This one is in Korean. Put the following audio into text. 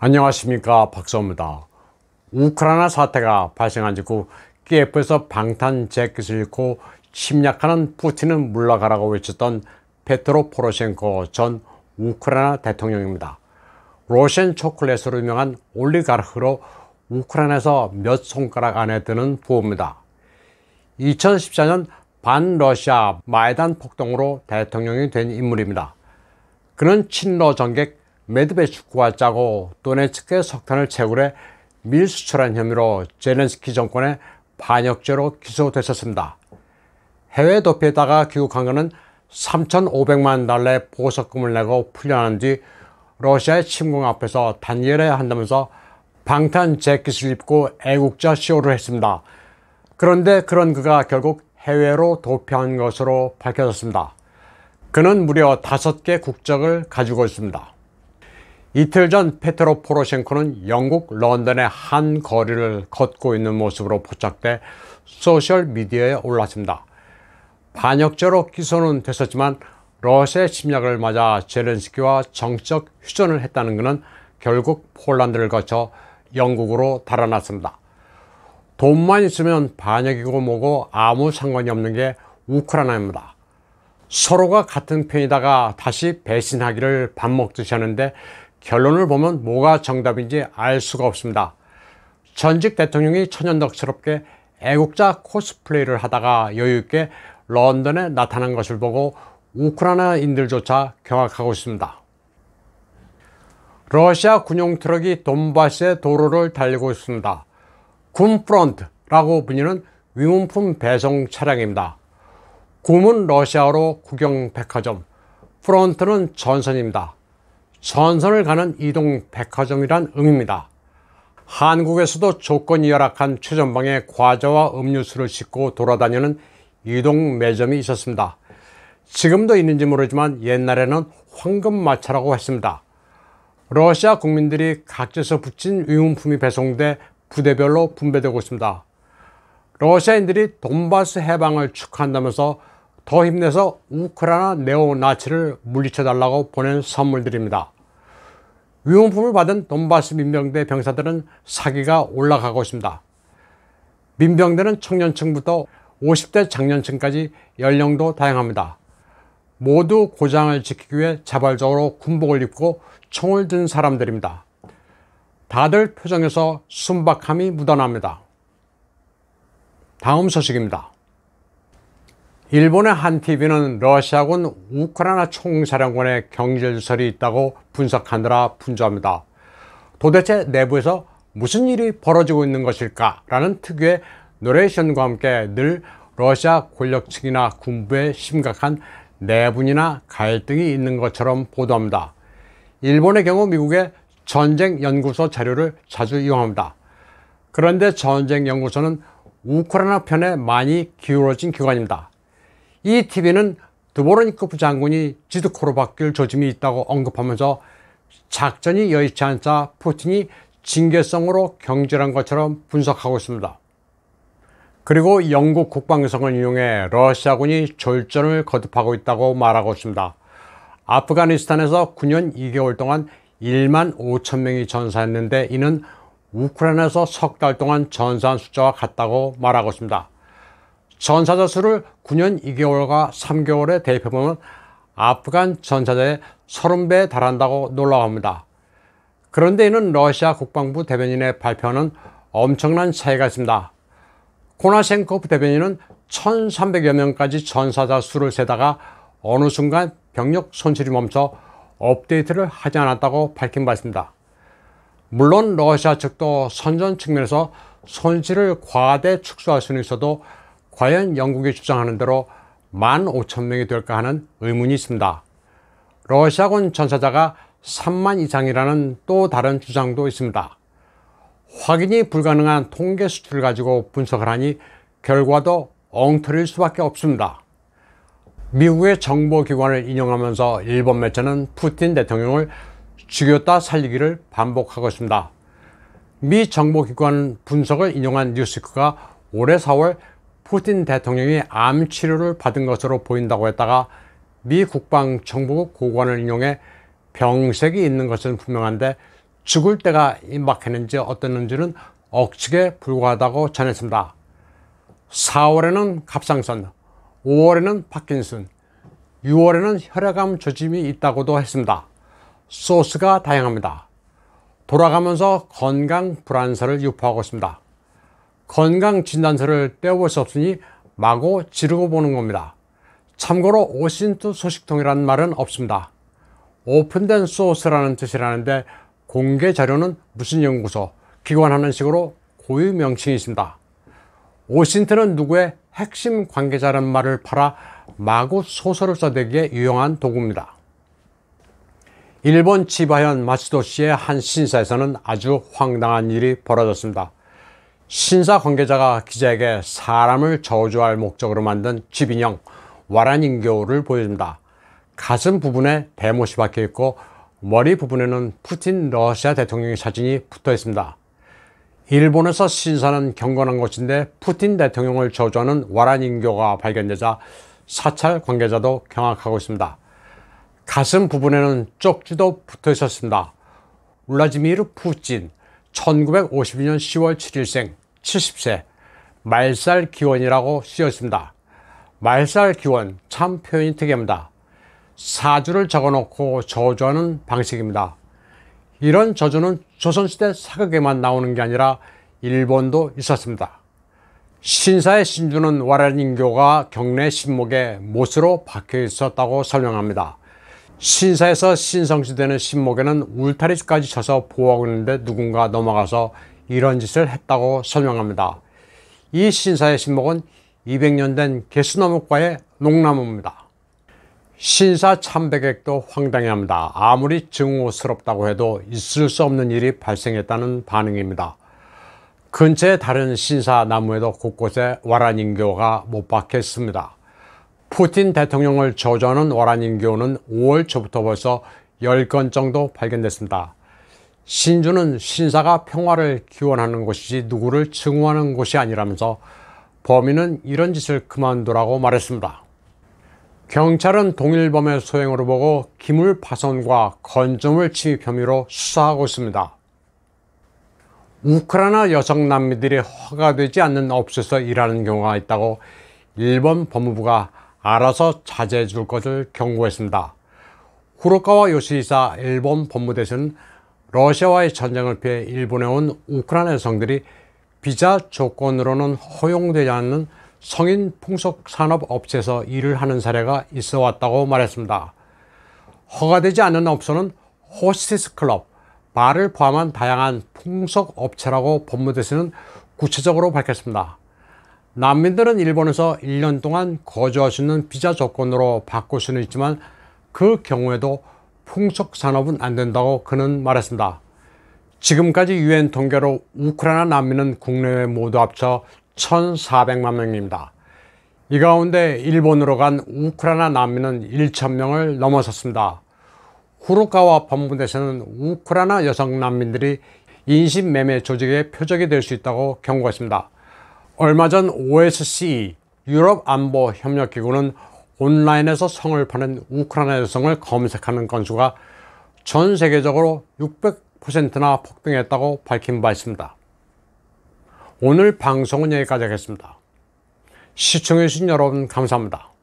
안녕하십니까, 박사입니다. 우크라이나 사태가 발생한 직후 키예프에서 방탄 재킷을 입고 침략하는 푸틴은 물러가라고 외쳤던 페트로 포로셴코 전 우크라이나 대통령입니다. 러시안 초콜릿으로 유명한 올리가르흐로 우크라이나에서 몇 손가락 안에 드는 부호입니다. 2014년 반러시아 마이단 폭동으로 대통령이 된 인물입니다. 그는 친러 정객 메드베추크와 짜고 도네츠크의 석탄을 채굴해 밀수출한 혐의로 젤렌스키 정권의 반역죄로 기소됐었습니다. 해외 도피에다가 귀국한 그는 3,500만 달러의 보석금을 내고 풀려난 뒤 러시아의 침공 앞에서 단결해야 한다면서 방탄 재킷을 입고 애국자 쇼를 했습니다. 그런데 그런 그가 결국 해외로 도피한 것으로 밝혀졌습니다. 그는 무려 5개 국적을 가지고 있습니다. 이틀 전 페트로 포로셴코는 영국 런던의 한 거리를 걷고 있는 모습으로 포착돼 소셜미디어에 올랐습니다. 반역죄로 기소는 됐었지만 러시아의 침략을 맞아 젤렌스키와 정치적 휴전을 했다는 그는 결국 폴란드를 거쳐 영국으로 달아났습니다. 돈만 있으면 반역이고 뭐고 아무 상관이 없는 게 우크라이나입니다. 서로가 같은 편이다가 다시 배신하기를 밥 먹듯이 하는데 결론을 보면 뭐가 정답인지 알 수가 없습니다. 전직 대통령이 천연덕스럽게 애국자 코스플레이를 하다가 여유있게 런던에 나타난 것을 보고 우크라이나인들조차 경악하고 있습니다. 러시아 군용 트럭이 돈바스의 도로를 달리고 있습니다. 굼프론트라고 불리는 위문품 배송 차량입니다. 굼은 러시아어로 국영백화점, 프론트는 전선입니다. 전선을 가는 이동 백화점이란 의미입니다. 한국에서도 조건이 열악한 최전방에 과자와 음료수를 싣고 돌아다니는 이동 매점이 있었습니다. 지금도 있는지 모르지만 옛날에는 황금마차라고 했습니다. 러시아 국민들이 각지에서 붙인 위문품이 배송돼 부대별로 분배되고 있습니다. 러시아인들이 돈바스 해방을 축하한다면서 더 힘내서 우크라이나 네오나치를 물리쳐달라고 보낸 선물들입니다. 위문품을 받은 돈바스 민병대 병사들은 사기가 올라가고 있습니다. 민병대는 청년층부터 50대 장년층까지 연령도 다양합니다. 모두 고장을 지키기 위해 자발적으로 군복을 입고 총을 든 사람들입니다. 다들 표정에서 순박함이 묻어납니다. 다음 소식입니다. 일본의 한 TV는 러시아군 우크라이나 총사령관의 경질설이 있다고 분석하느라 분주합니다. 도대체 내부에서 무슨 일이 벌어지고 있는 것일까? 라는 특유의 노레이션과 함께 늘 러시아 권력층이나 군부에 심각한 내분이나 갈등이 있는 것처럼 보도합니다. 일본의 경우 미국의 전쟁연구소 자료를 자주 이용합니다. 그런데 전쟁연구소는 우크라이나 편에 많이 기울어진 기관입니다. 이 TV는 드보르니코프 장군이 지드코로 바뀔 조짐이 있다고 언급하면서 작전이 여의치 않자 푸틴이 징계성으로 경질한 것처럼 분석하고 있습니다. 그리고 영국 국방성을 이용해 러시아군이 졸전을 거듭하고 있다고 말하고 있습니다. 아프가니스탄에서 9년 2개월 동안 1만 5천 명이 전사했는데 이는 우크라이나에서 석 달 동안 전사한 숫자와 같다고 말하고 있습니다. 전사자 수를 9년 2개월과 3개월에 대입해보면 아프간 전사자의 30배에 달한다고 놀라워합니다. 그런데 이는 러시아 국방부 대변인의 발표는 엄청난 차이가 있습니다. 코나셴코프 대변인은 1,300여 명까지 전사자 수를 세다가 어느 순간 병력 손실이 멈춰 업데이트를 하지 않았다고 밝힌 바 있습니다. 물론 러시아 측도 선전 측면에서 손실을 과대 축소할 수는 있어도 과연 영국이 주장하는 대로 15,000명이 될까 하는 의문이 있습니다. 러시아군 전사자가 3만 이상이라는 또 다른 주장도 있습니다. 확인이 불가능한 통계 수치를 가지고 분석을 하니 결과도 엉터리일 수밖에 없습니다. 미국의 정보기관을 인용하면서 일본 매체는 푸틴 대통령을 죽였다 살리기를 반복하고 있습니다. 미 정보기관 분석을 인용한 뉴스위크가 올해 4월 푸틴 대통령이 암 치료를 받은 것으로 보인다고 했다가 미 국방정보국 고관을 인용해 병색이 있는 것은 분명한데 죽을 때가 임박했는지 어땠는지는 억측에 불과하다고 전했습니다. 4월에는 갑상선, 5월에는 파킨슨, 6월에는 혈액암 조짐이 있다고도 했습니다. 소스가 다양합니다. 돌아가면서 건강 불안설을 유포하고 있습니다. 건강 진단서를 떼어볼 수 없으니 마구 지르고 보는 겁니다. 참고로 오신트 소식통이라는 말은 없습니다. 오픈된 소스라는 뜻이라는데 공개 자료는 무슨 연구소, 기관 하는 식으로 고유 명칭이 있습니다. 오신트는 누구의 핵심 관계자라는 말을 팔아 마구 소설을 써대기에 유용한 도구입니다. 일본 치바현 마츠도시의 한 신사에서는 아주 황당한 일이 벌어졌습니다. 신사 관계자가 기자에게 사람을 저주할 목적으로 만든 쥐인형 와라닌교를 보여줍니다. 가슴 부분에 대못이 박혀 있고 머리 부분에는 푸틴 러시아 대통령의 사진이 붙어 있습니다. 일본에서 신사는 경건한 곳인데 푸틴 대통령을 저주하는 와라닌교가 발견되자 사찰 관계자도 경악하고 있습니다. 가슴 부분에는 쪽지도 붙어 있었습니다. 울라지미르 푸틴 1952년 10월 7일생 70세 말살 기원이라고 쓰여 있습니다. 말살 기원 참 표현이 특이합니다. 사주를 적어놓고 저주하는 방식입니다. 이런 저주는 조선시대 사극에만 나오는 게 아니라 일본도 있었습니다. 신사의 신주는 와라닌교가 경내 신목에 못으로 박혀 있었다고 설명합니다. 신사에서 신성시되는 신목에는 울타리까지 쳐서 보호하고 있는데 누군가 넘어가서 이런 짓을 했다고 설명합니다. 이 신사의 신목은 200년 된 개수나무과의 농나무입니다. 신사 참배객도 황당해합니다. 아무리 증오스럽다고 해도 있을 수 없는 일이 발생했다는 반응입니다. 근처의 다른 신사 나무에도 곳곳에 와라닌교가 못 박혀 있습니다. 푸틴 대통령을 저주하는 와라닌교는 5월 초부터 벌써 10건 정도 발견됐습니다. 신주는 신사가 평화를 기원하는 곳이지 누구를 증오하는 곳이 아니라면서 범인은 이런 짓을 그만두라고 말했습니다. 경찰은 동일범의 소행으로 보고 기물 파손과 건조물 침입 혐의로 수사하고 있습니다. 우크라이나 여성 난민들이 허가되지 않는 업소에서 일하는 경우가 있다고 일본 법무부가 알아서 자제해 줄 것을 경고했습니다. 후루카와 요시히사 일본 법무대신은 러시아와의 전쟁을 피해 일본에 온 우크라이나 여성들이 비자 조건으로는 허용되지 않는 성인 풍속산업 업체에서 일을 하는 사례가 있어 왔다고 말했습니다. 허가되지 않는 업소는 호스티스 클럽, 바를 포함한 다양한 풍속업체라고 법무대신은 구체적으로 밝혔습니다. 난민들은 일본에서 1년 동안 거주할 수 있는 비자 조건으로 바꿀 수는 있지만 그 경우에도 풍속산업은 안 된다고 그는 말했습니다. 지금까지 유엔 통계로 우크라이나 난민은 국내외 모두 합쳐 1,400만 명입니다. 이 가운데 일본으로 간 우크라이나 난민은 1,000명을 넘어섰습니다. 후루카와 법무대에서는 우크라이나 여성 난민들이 인신매매 조직의 표적이 될 수 있다고 경고했습니다. 얼마 전 OSCE 유럽안보협력기구는 온라인에서 성을 파는 우크라이나 여성을 검색하는 건수가 전 세계적으로 600%나 폭등했다고 밝힌 바 있습니다. 오늘 방송은 여기까지 하겠습니다. 시청해주신 여러분 감사합니다.